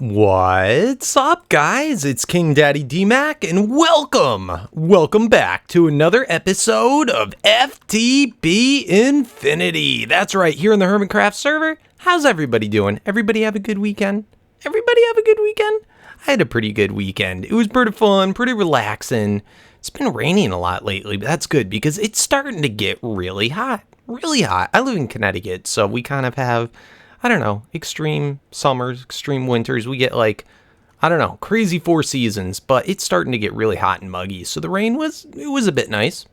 What's up, guys? It's KingDaddyDMAC, and welcome back to another episode of FTB Infinity. That's right, here in the HermitCraft server. How's everybody doing? Everybody have a good weekend? I had a pretty good weekend. It was pretty fun, pretty relaxing. It's been raining a lot lately, but that's good because it's starting to get really hot. I live in Connecticut, so we kind of have, I don't know, extreme summers, extreme winters. We get like, I don't know, crazy 4 seasons, but it's starting to get really hot and muggy. So the rain was a bit nice.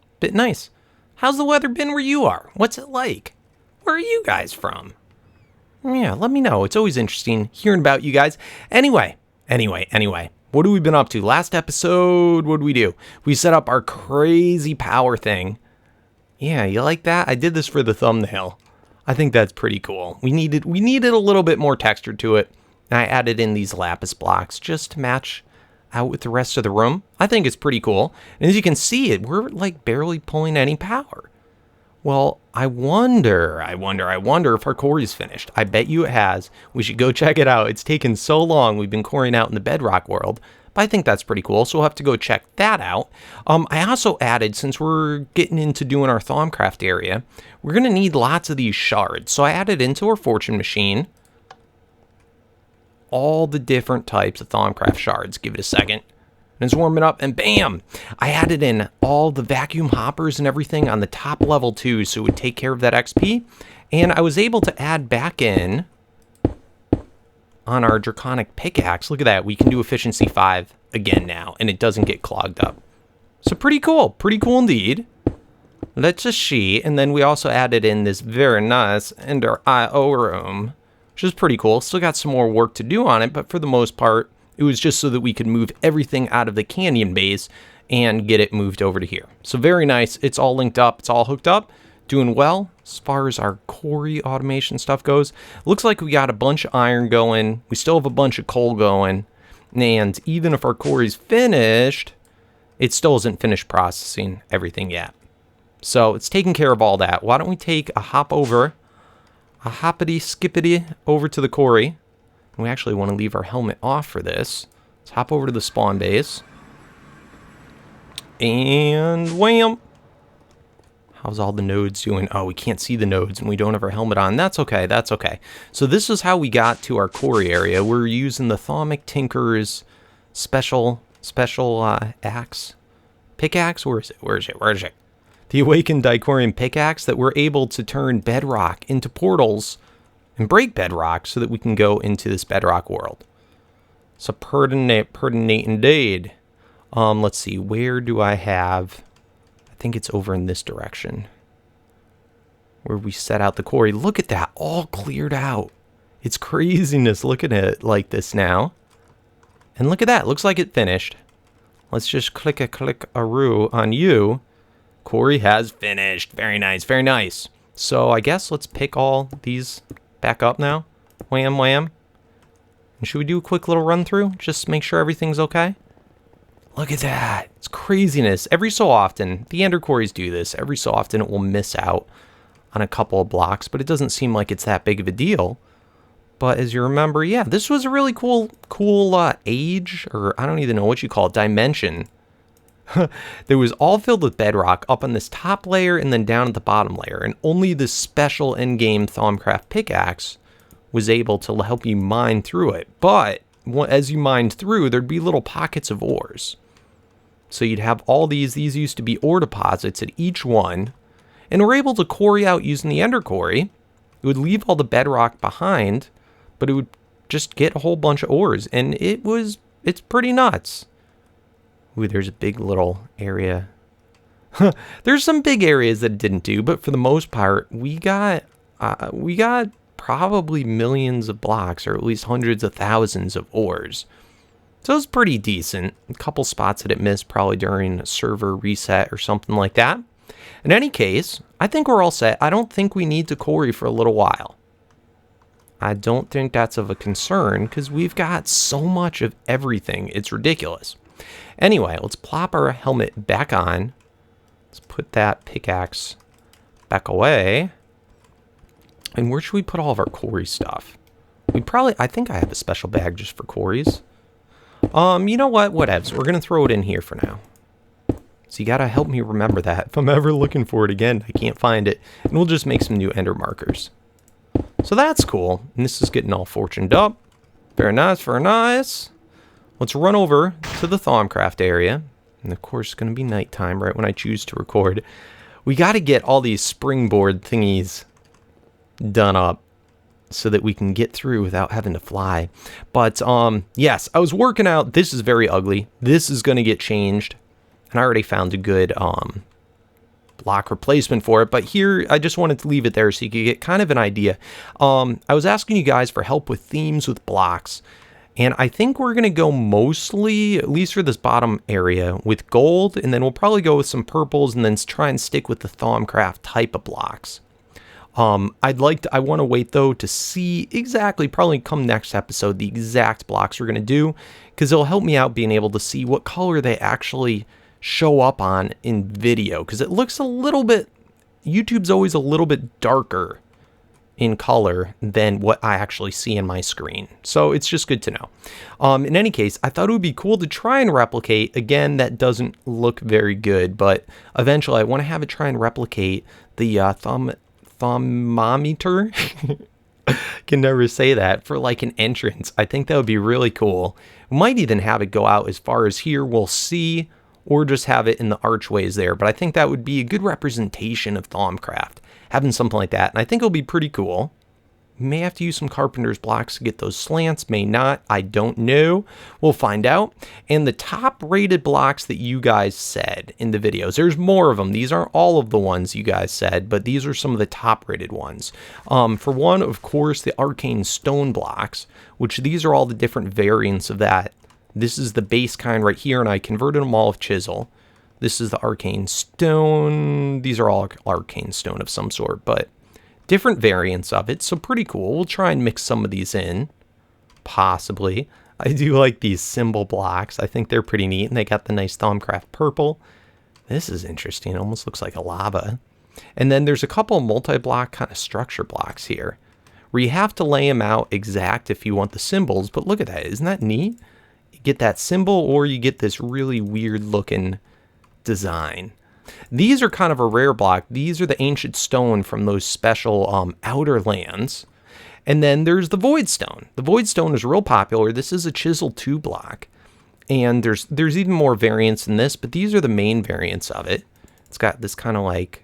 How's the weather been where you are? What's it like? Where are you guys from? Yeah, let me know. It's always interesting hearing about you guys. Anyway, what have we been up to? Last episode, what did we do? We set up our crazy power thing. Yeah, you like that? I did this for the thumbnail. I think that's pretty cool. We needed a little bit more texture to it. And I added in these lapis blocks just to match out with the rest of the room. I think it's pretty cool. And as you can see, we're like barely pulling any power. Well, I wonder if our quarry's finished. I bet you it has. We should go check it out. It's taken so long. We've been quarrying out in the bedrock world. But I think that's pretty cool, so we'll have to go check that out. I also added, since we're getting into doing our Thaumcraft area, we're going to need lots of these shards. So I added into our fortune machine all the different types of Thaumcraft shards. Give it a second. And it's warming up, and bam! I added in all the vacuum hoppers and everything on the top level too, so it would take care of that XP. And I was able to add back in on our draconic pickaxe. Look at that. We can do efficiency 5 again now, and it doesn't get clogged up. So pretty cool indeed. Let's just see. And then we also added in this very nice Ender IO room, which is pretty cool. Still got some more work to do on it, but for the most part, it was just so that we could move everything out of the canyon base and get it moved over to here. So very nice. It's all linked up. It's all hooked up. Doing well as far as our quarry automation stuff goes. Looks like we got a bunch of iron going. We still have a bunch of coal going. And even if our quarry's finished, it still isn't finished processing everything yet. So it's taking care of all that. Why don't we take a hoppity skippity over to the quarry. And we actually want to leave our helmet off for this. Let's hop over to the spawn base. And wham! How's all the nodes doing? Oh, we can't see the nodes and we don't have our helmet on. That's okay. So this is how we got to our quarry area. We're using the Thaumic Tinker's special axe. Pickaxe? Where is it? The Awakened Dicorium pickaxe that we're able to turn bedrock into portals and break bedrock so that we can go into this bedrock world. So pertinent indeed. Let's see. Where do I have... I think it's over in this direction where we set out the quarry. Look at that, all cleared out. It's craziness looking at it like this now. And look at that, looks like it finished. Let's just click a roo on you. Quarry has finished. Very nice. So I guess let's pick all these back up now. Wham. And should we do a quick little run through? Just make sure everything's okay. Look at that. It's craziness. Every so often, the Ender Quarries do this. Every so often it will miss out on a couple of blocks, but it doesn't seem like it's that big of a deal. But as you remember, yeah, this was a really cool age, or I don't even know what you call it, dimension. That was all filled with bedrock up on this top layer and then down at the bottom layer. And only the special in-game Thaumcraft pickaxe was able to help you mine through it. But as you mined through, there'd be little pockets of ores. So you'd have all these used to be ore deposits at each one, and we're able to quarry out using the Ender Quarry. It would leave all the bedrock behind, but it would just get a whole bunch of ores, and it's pretty nuts. Ooh, there's a big little area. There's some big areas that it didn't do, but for the most part, we got probably millions of blocks, or at least hundreds of thousands of ores. So it's pretty decent. A couple spots that it missed probably during a server reset or something like that. In any case, I think we're all set. I don't think we need to quarry for a little while. I don't think that's of a concern because we've got so much of everything. It's ridiculous. Anyway, let's plop our helmet back on. Let's put that pickaxe back away. And where should we put all of our quarry stuff? I think I have a special bag just for quarries. You know what? Whatevs. We're going to throw it in here for now. So you got to help me remember that. If I'm ever looking for it again, I can't find it. And we'll just make some new ender markers. So that's cool. And this is getting all fortuned up. Very nice, very nice. Let's run over to the Thaumcraft area. And of course, it's going to be nighttime right when I choose to record. We got to get all these springboard thingies done up so that we can get through without having to fly. But yes, I was working out. This is very ugly. This is going to get changed. And I already found a good block replacement for it. But here, I just wanted to leave it there so you could get kind of an idea. I was asking you guys for help with themes with blocks. And I think we're going to go mostly, at least for this bottom area, with gold. And then we'll probably go with some purples and then try and stick with the Thaumcraft type of blocks. I want to wait though to see exactly, probably come next episode, the exact blocks we're going to do. Because it'll help me out being able to see what color they actually show up on in video, because it looks a little bit, YouTube's always a little bit darker in color than what I actually see in my screen. So it's just good to know. In any case, I thought it would be cool to try and replicate. Again, that doesn't look very good, but eventually I want to have it try and replicate the thermometer. Can never say that, for like an entrance. I think that would be really cool. We might even have it go out as far as here. We'll see. Or just have it in the archways there. But I think that would be a good representation of Thaumcraft, having something like that. And I think it'll be pretty cool. May have to use some carpenter's blocks to get those slants. May not. I don't know. We'll find out. And the top rated blocks that you guys said in the videos. There's more of them. These aren't all of the ones you guys said, but these are some of the top rated ones. For one, of course, the arcane stone blocks, which these are all the different variants of that. This is the base kind right here, and I converted them all with chisel. This is the arcane stone. These are all arcane stone of some sort, but different variants of it, so pretty cool. We'll try and mix some of these in, possibly. I do like these symbol blocks. I think they're pretty neat, and they got the nice Thaumcraft purple. This is interesting. It almost looks like a lava. And then there's a couple multi-block kind of structure blocks here, where you have to lay them out exact if you want the symbols, but look at that. Isn't that neat? Get that symbol, or you get this really weird looking design. These are kind of a rare block. These are the ancient stone from those special outer lands. And then there's the void stone. The void stone is real popular. This is a chisel 2 block. And there's even more variants in this, but these are the main variants of it. It's got this kind of like,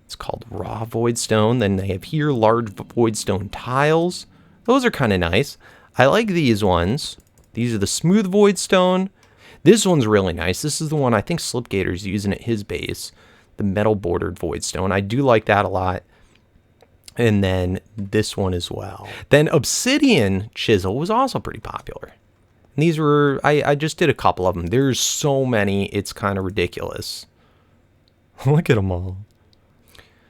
it's called raw void stone. Then they have here large void stone tiles. Those are kind of nice. I like these ones. These are the smooth void stone. This one's really nice. This is the one I think Slipgator's using at his base. The metal bordered void stone. I do like that a lot. And then this one as well. Then obsidian chisel was also pretty popular. And these were, I just did a couple of them. There's so many, it's kind of ridiculous. Look at them all.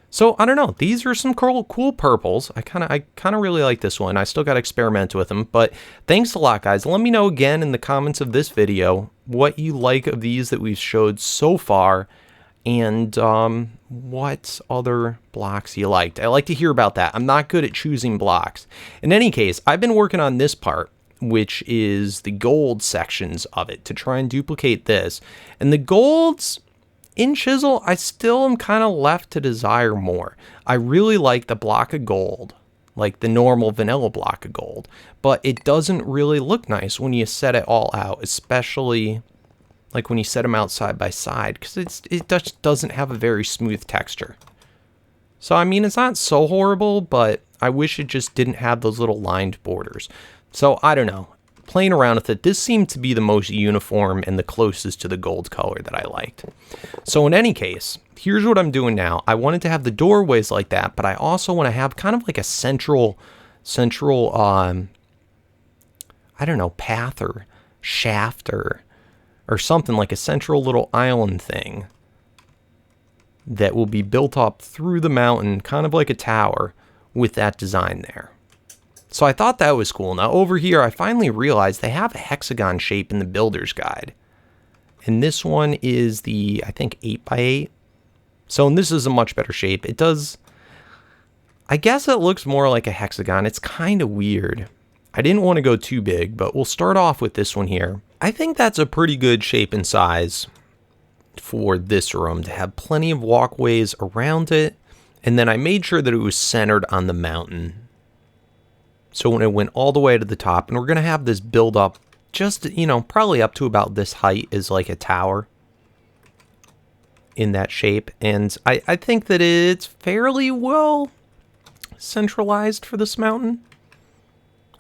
So, I don't know. These are some cool purples. I kind of really like this one. I still got to experiment with them. But thanks a lot, guys. Let me know again in the comments of this video what you like of these that we've showed so far. And what other blocks you liked. I like to hear about that. I'm not good at choosing blocks. In any case, I've been working on this part, which is the gold sections of it, to try and duplicate this. And the golds in chisel, I still am kind of left to desire more. I really like the block of gold, like the normal vanilla block of gold, but it doesn't really look nice when you set it all out, especially like when you set them out side by side, because it just doesn't have a very smooth texture. So, I mean, it's not so horrible, but I wish it just didn't have those little lined borders. So, I don't know. Playing around with it, this seemed to be the most uniform and the closest to the gold color that I liked. So in any case, here's what I'm doing now. I wanted to have the doorways like that, but I also want to have kind of like a central, I don't know, path or shaft or something, like a central little island thing that will be built up through the mountain, kind of like a tower with that design there. So I thought that was cool. Now over here, I finally realized they have a hexagon shape in the builder's guide. And this one is the, I think, 8x8. So this is a much better shape. It does, I guess it looks more like a hexagon. It's kind of weird. I didn't want to go too big, but we'll start off with this one here. I think that's a pretty good shape and size for this room to have plenty of walkways around it. And then I made sure that it was centered on the mountain. So when it went all the way to the top, and we're going to have this build up just, you know, probably up to about this height is like a tower in that shape. And I think that it's fairly well centralized for this mountain.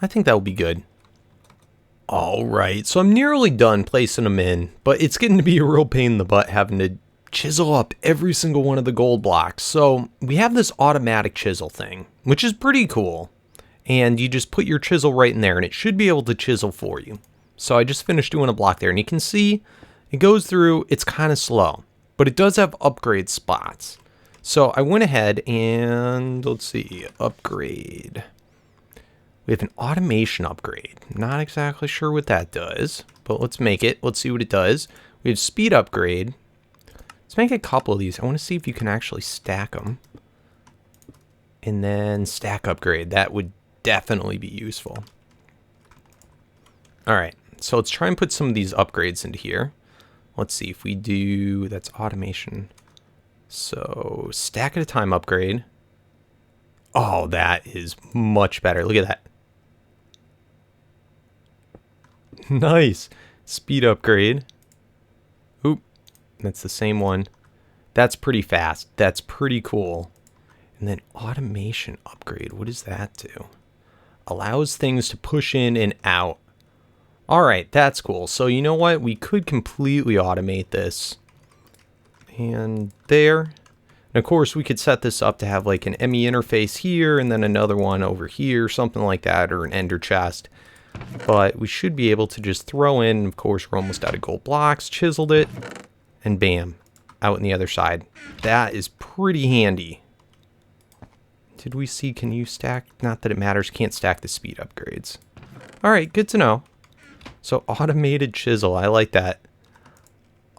I think that will be good. All right, so I'm nearly done placing them in, but it's getting to be a real pain in the butt having to chisel up every single one of the gold blocks. So we have this automatic chisel thing, which is pretty cool. And you just put your chisel right in there, and it should be able to chisel for you. So I just finished doing a block there, and you can see it goes through. It's kind of slow, but it does have upgrade spots. So I went ahead and, let's see, upgrade. We have an automation upgrade. Not exactly sure what that does, but let's make it. Let's see what it does. We have speed upgrade. Let's make a couple of these. I want to see if you can actually stack them. And then stack upgrade. That would definitely be useful. All right, so let's try and put some of these upgrades into here. Let's see if we do, that's automation. So stack at a time upgrade. Oh, that is much better. Look at that. Nice. Speed upgrade. Oop, that's the same one. That's pretty fast. That's pretty cool. And then automation upgrade. What does that do? Allows things to push in and out. All right, that's cool. So you know what? We could completely automate this. And there. And of course, we could set this up to have like an ME interface here and then another one over here, something like that, or an ender chest. But we should be able to just throw in, of course, we're almost out of gold blocks, chiseled it, and bam, out on the other side. That is pretty handy. Did we see, can you stack? Not that it matters, can't stack the speed upgrades. All right, good to know. So automated chisel, I like that.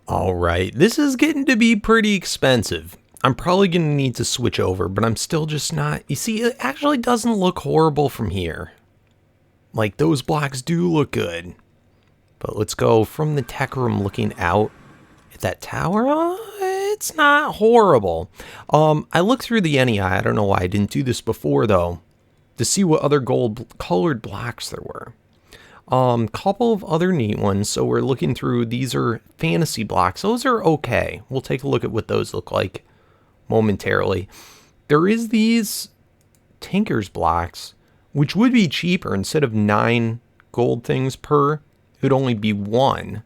All right, this is getting to be pretty expensive. I'm probably going to need to switch over, but I'm still just not. You see, it actually doesn't look horrible from here. Like, those blocks do look good. But let's go from the tech room looking out at that tower. It's not horrible. I looked through the NEI. I don't know why I didn't do this before, though, to see what other gold-colored blocks there were. Couple of other neat ones. So we're looking through. These are fantasy blocks. Those are okay. We'll take a look at what those look like momentarily. There is these Tinker's blocks, which would be cheaper. Instead of 9 gold things per, it would only be 1.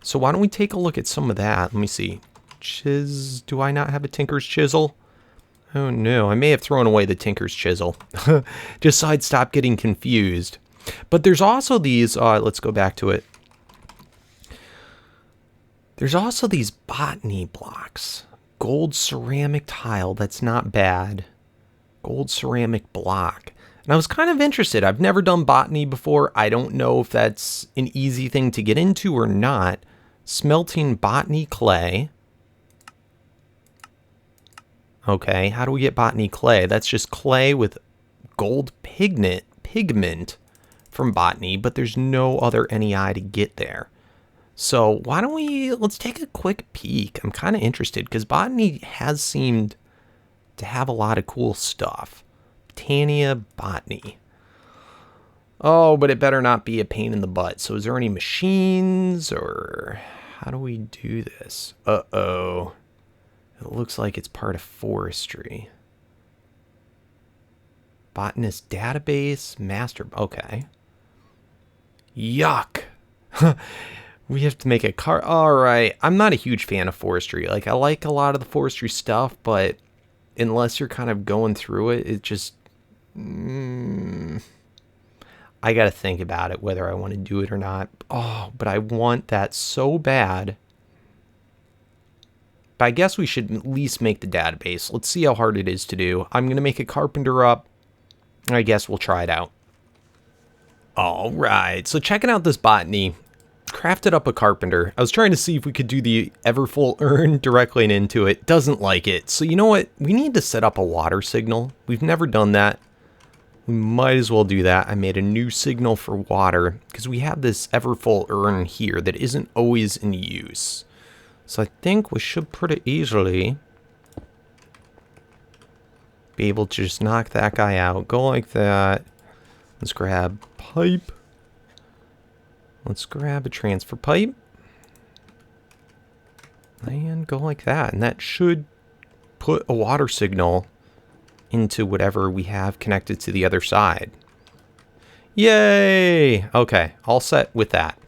So why don't we take a look at some of that? Let me see. Do I not have a Tinker's chisel? Oh no, I may have thrown away the Tinker's chisel. Just so I'd stop getting confused. But there's also these, let's go back to it. There's also these Botany blocks. Gold ceramic tile, that's not bad. Gold ceramic block. And I was kind of interested. I've never done Botany before. I don't know if that's an easy thing to get into or not. Smelting Botany clay. Okay, how do we get Botany clay? That's just clay with gold pigment from Botany, but there's no other NEI to get there. So why don't let's take a quick peek. I'm kind of interested because Botany has seemed to have a lot of cool stuff. Titania Botany. Oh, but it better not be a pain in the butt. So is there any machines or how do we do this? Uh-oh. It looks like it's part of forestry. Botanist database, master. Okay. Yuck. We have to make a car. All right. I'm not a huge fan of forestry. Like, I like a lot of the forestry stuff, but unless you're kind of going through it, it just... I got to think about it, whether I want to do it or not. Oh, but I want that so bad. But I guess we should at least make the database. Let's see how hard it is to do. I'm going to make a carpenter up. I guess we'll try it out. All right. So checking out this Botany. Crafted up a carpenter. I was trying to see if we could do the Everfull urn directly into it. Doesn't like it. So you know what? We need to set up a water signal. We've never done that. we might as well do that. I made a new signal for water because we have this ever full urn here that isn't always in use. So I think we should pretty easily be able to just knock that guy out. Go like that. Let's grab pipe. Let's grab a transfer pipe. And go like that. And that should put a water signal into whatever we have connected to the other side. Yay! Okay, all set with that.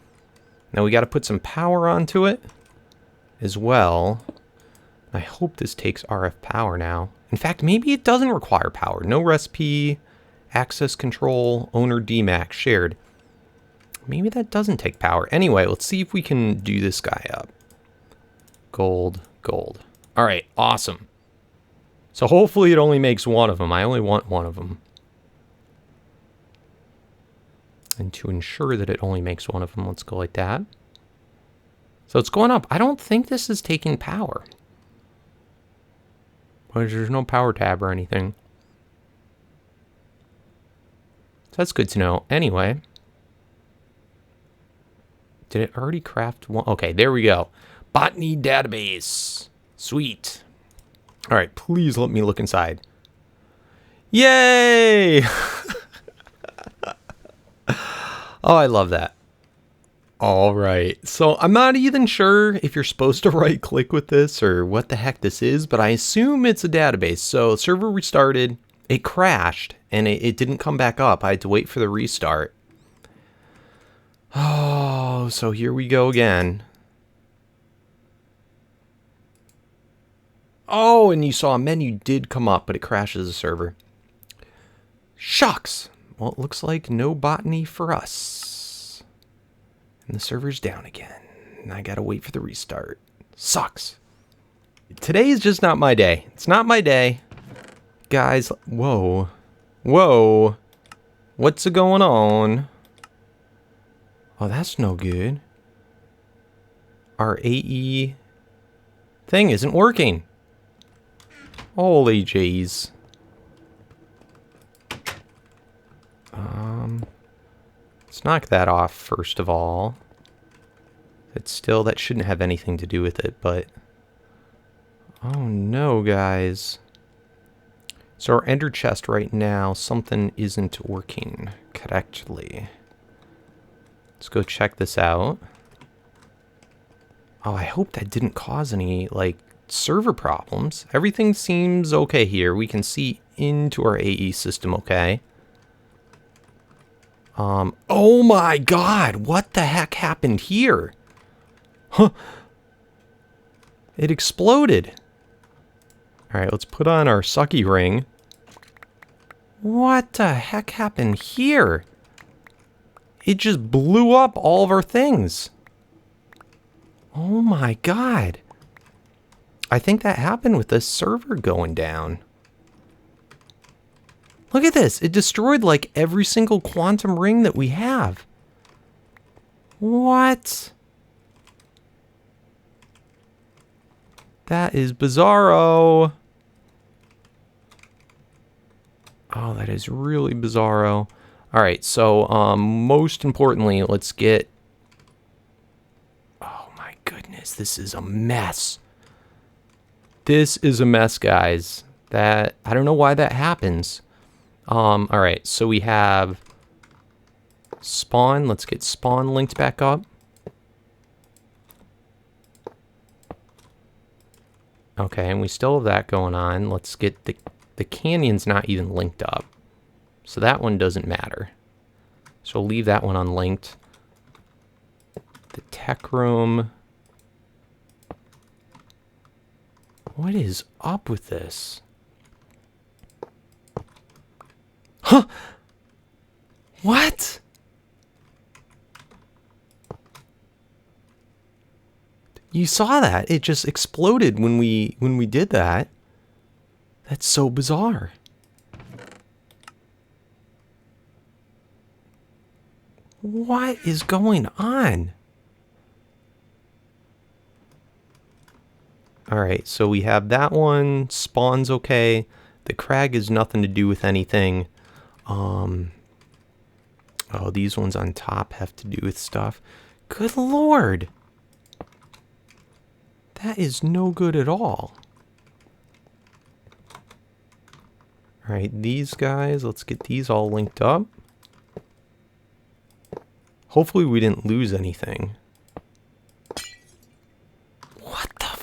Now we got to put some power onto it as well. I hope this takes RF power now. In fact, maybe it doesn't require power. No recipe, access control, owner DMAC shared. Maybe that doesn't take power. Anyway, let's see if we can do this guy up. Gold, gold. All right, awesome. So hopefully it only makes one of them. I only want one of them. And to ensure that it only makes one of them, let's go like that. So it's going up. I don't think this is taking power. But there's no power tab or anything. So that's good to know. Anyway. Did it already craft one? Okay, there we go. Botany database. Sweet. All right, please let me look inside. Yay! Oh, I love that. All right, so I'm not even sure if you're supposed to right click with this or what the heck this is, but I assume it's a database. So server restarted, it crashed, and it didn't come back up. I had to wait for the restart. Oh, so here we go again. Oh, and you saw a menu did come up, but it crashes the server. Shucks. Well, it looks like no botany for us. And the server's down again. And I gotta wait for the restart. Sucks. Today is just not my day. It's not my day. Guys, whoa. Whoa. What's going on? Oh, that's no good. Our AE thing isn't working. Holy jeez. Let's knock that off first of all. It's still, that shouldn't have anything to do with it, but... Oh no, guys. So our ender chest right now, something isn't working correctly. Let's go check this out. Oh, I hope that didn't cause any, like, server problems. Everything seems okay here. We can see into our AE system okay. Oh my god, what the heck happened here? Huh. It exploded. Alright, let's put on our sucky ring. What the heck happened here? It just blew up all of our things. Oh my god. I think that happened with this server going down. Look at this. It destroyed like every single quantum ring that we have. What? That is bizarro. Oh, that is really bizarro. All right, so most importantly, let's get... Oh my goodness, this is a mess. This is a mess, guys. That, I don't know why that happens. All right, so we have spawn. Let's get spawn linked back up. Okay, and we still have that going on. Let's get the canyon's not even linked up. So that one doesn't matter. So we'll leave that one unlinked. The tech room. What is up with this? Huh? What? You saw that? It just exploded when we did that. That's so bizarre. What is going on? Alright, so we have that one. Spawn's okay. The crag has nothing to do with anything. Oh, these ones on top have to do with stuff. Good lord. That is no good at all. Alright, these guys, let's get these all linked up. Hopefully we didn't lose anything. What the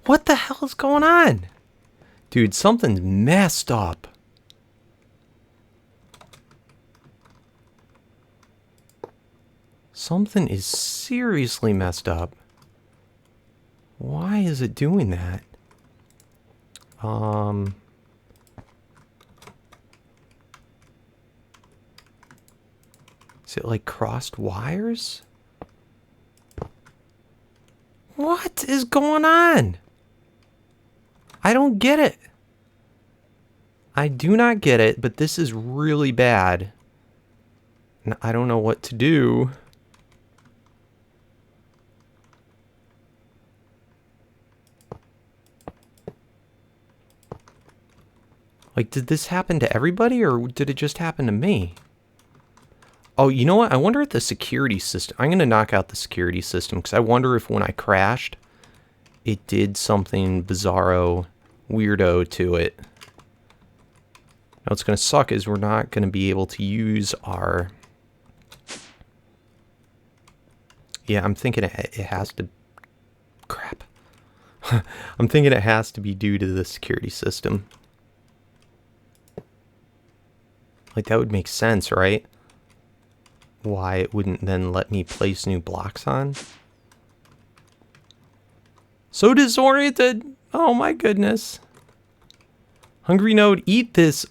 what the hell is going on? Dude, something's messed up. Something is seriously messed up. Why is it doing that? Is it like crossed wires? What is going on? I don't get it. I do not get it, but this is really bad. And I don't know what to do. Like, did this happen to everybody, or did it just happen to me? Oh, you know what? I wonder if the security system... I'm going to knock out the security system, because I wonder if when I crashed, it did something bizarro, weirdo to it. Now, what's going to suck is we're not going to be able to use our... Yeah, I'm thinking it has to... Crap. I'm thinking it has to be due to the security system. Like, that would make sense, right? Why it wouldn't then let me place new blocks on. So disoriented! Oh my goodness. Hungry Node, eat this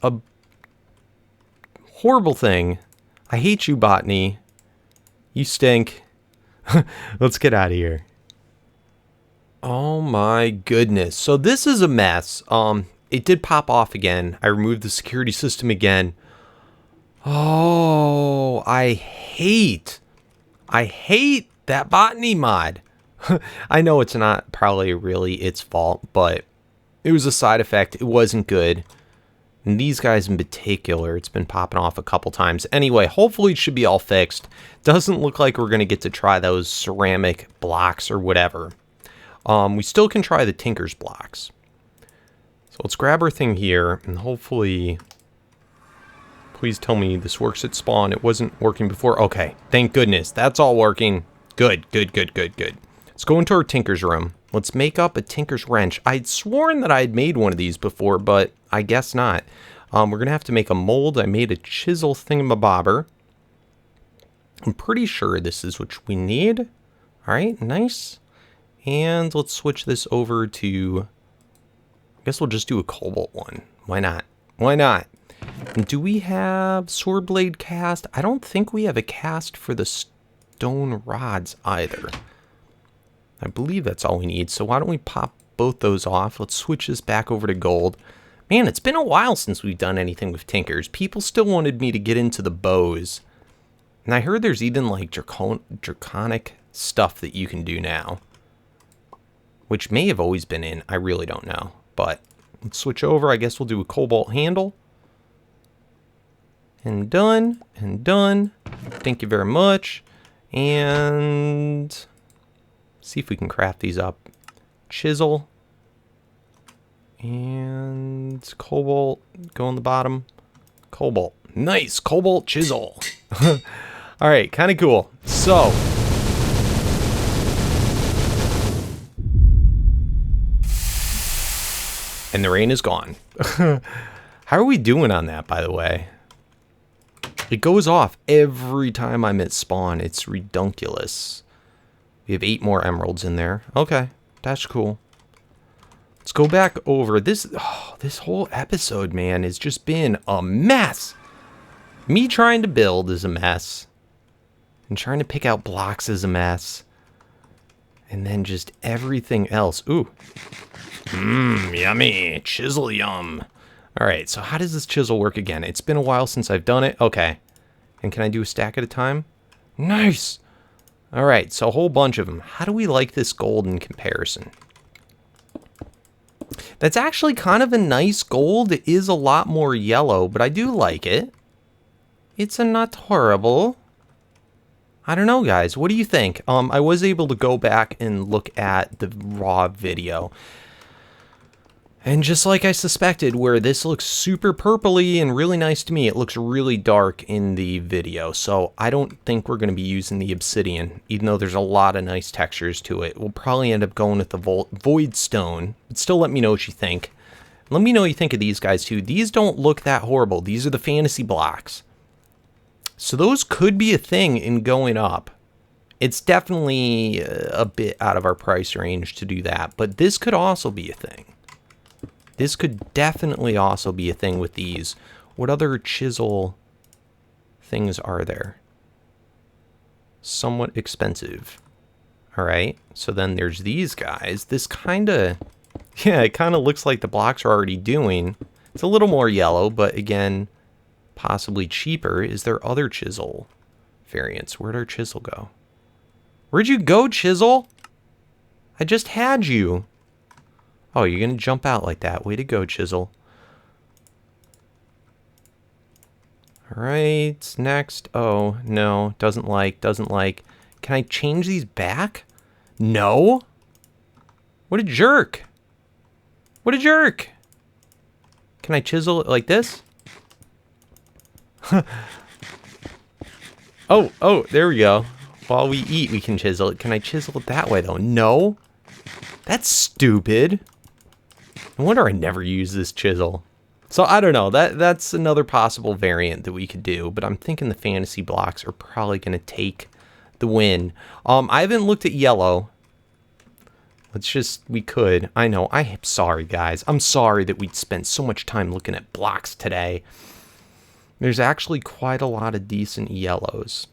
horrible thing. I hate you, Botany. You stink. Let's get out of here. Oh my goodness. So this is a mess. It did pop off again. I removed the security system again. Oh, I hate that Botany mod. I know it's not probably really its fault, but it was a side effect. It wasn't good. And these guys in particular, it's been popping off a couple times. Anyway, hopefully it should be all fixed. Doesn't look like we're going to get to try those ceramic blocks or whatever. We still can try the Tinker's blocks. So let's grab our thing here and hopefully... Please tell me this works at spawn. It wasn't working before. Okay, thank goodness. That's all working. Good, good, good, good, good. Let's go into our Tinker's room. Let's make up a Tinker's wrench. I'd sworn that I had made one of these before, but I guess not. We're going to have to make a mold. I made a chisel thingamabobber. I'm pretty sure this is what we need. All right, nice. And let's switch this over to... I guess we'll just do a cobalt one. Why not? Why not? And do we have sword blade cast? I don't think we have a cast for the stone rods either. I believe that's all we need. So why don't we pop both those off? Let's switch this back over to gold. Man, it's been a while since we've done anything with Tinkers. People still wanted me to get into the bows. And I heard there's even like draconic stuff that you can do now. Which may have always been in. I really don't know. But let's switch over. I guess we'll do a cobalt handle. And done, and done. Thank you very much. And see if we can craft these up. Chisel. And cobalt. Go on the bottom. Cobalt. Nice, cobalt chisel. Alright, kind of cool. So. And the rain is gone. How are we doing on that, by the way? It goes off every time I'm at spawn. It's redunculous. We have 8 more emeralds in there. Okay, that's cool. Let's go back over this. Oh, this whole episode, man, has just been a mess. Me trying to build is a mess. And trying to pick out blocks is a mess. And then just everything else. Ooh. Mmm, yummy. Chisel yum. Alright, so how does this chisel work again? It's been a while since I've done it. Okay. And can I do a stack at a time? Nice! Alright, so a whole bunch of them. How do we like this gold in comparison? That's actually kind of a nice gold. It is a lot more yellow, but I do like it. It's not horrible. I don't know, guys. What do you think? I was able to go back and look at the raw video. And just like I suspected, where this looks super purpley and really nice to me, it looks really dark in the video. So I don't think we're going to be using the obsidian, even though there's a lot of nice textures to it. We'll probably end up going with the void stone. But still, let me know what you think. Let me know what you think of these guys, too. These don't look that horrible. These are the fantasy blocks. So those could be a thing in going up. It's definitely a bit out of our price range to do that. But this could also be a thing. This could definitely also be a thing with these. What other chisel things are there? Somewhat expensive. All right. So then there's these guys. This kind of, yeah, it kind of looks like the blocks are already doing. It's a little more yellow, but again, possibly cheaper. Is there other chisel variants? Where'd our chisel go? Where'd you go, chisel? I just had you. Oh, you're going to jump out like that. Way to go, chisel. All right, next. Oh, no, doesn't like. Can I change these back? No. What a jerk. What a jerk. Can I chisel it like this? Oh, there we go. While we eat, we can chisel it. Can I chisel it that way, though? No. That's stupid. No wonder I never use this chisel. So I don't know. That's another possible variant that we could do. But I'm thinking the fantasy blocks are probably going to take the win. I haven't looked at yellow. We could. I know. I'm sorry, guys. I'm sorry that we'd spent so much time looking at blocks today. There's actually quite a lot of decent yellows.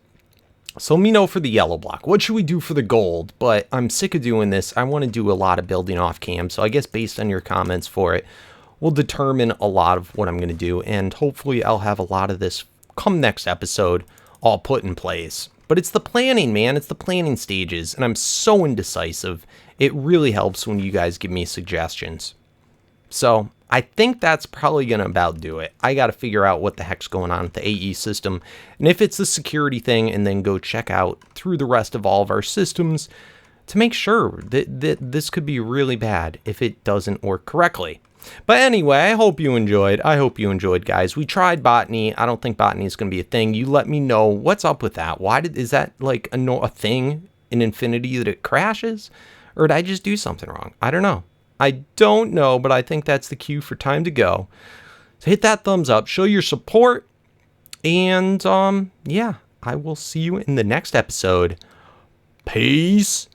So let me know for the yellow block. What should we do for the gold? But I'm sick of doing this. I want to do a lot of building off cam. So I guess based on your comments for it, we'll determine a lot of what I'm going to do. And hopefully I'll have a lot of this come next episode all put in place. But it's the planning, man. It's the planning stages. And I'm so indecisive. It really helps when you guys give me suggestions. So I think that's probably going to about do it. I got to figure out what the heck's going on with the AE system. And if it's the security thing, and then go check out through the rest of all of our systems to make sure that this could be really bad if it doesn't work correctly. But anyway, I hope you enjoyed. Guys. We tried Botany. I don't think Botany is going to be a thing. You let me know what's up with that. Is that like a thing in Infinity that it crashes? Or did I just do something wrong? I don't know. But I think that's the cue for time to go. So hit that thumbs up, show your support, and yeah, I will see you in the next episode. Peace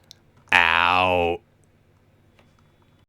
out.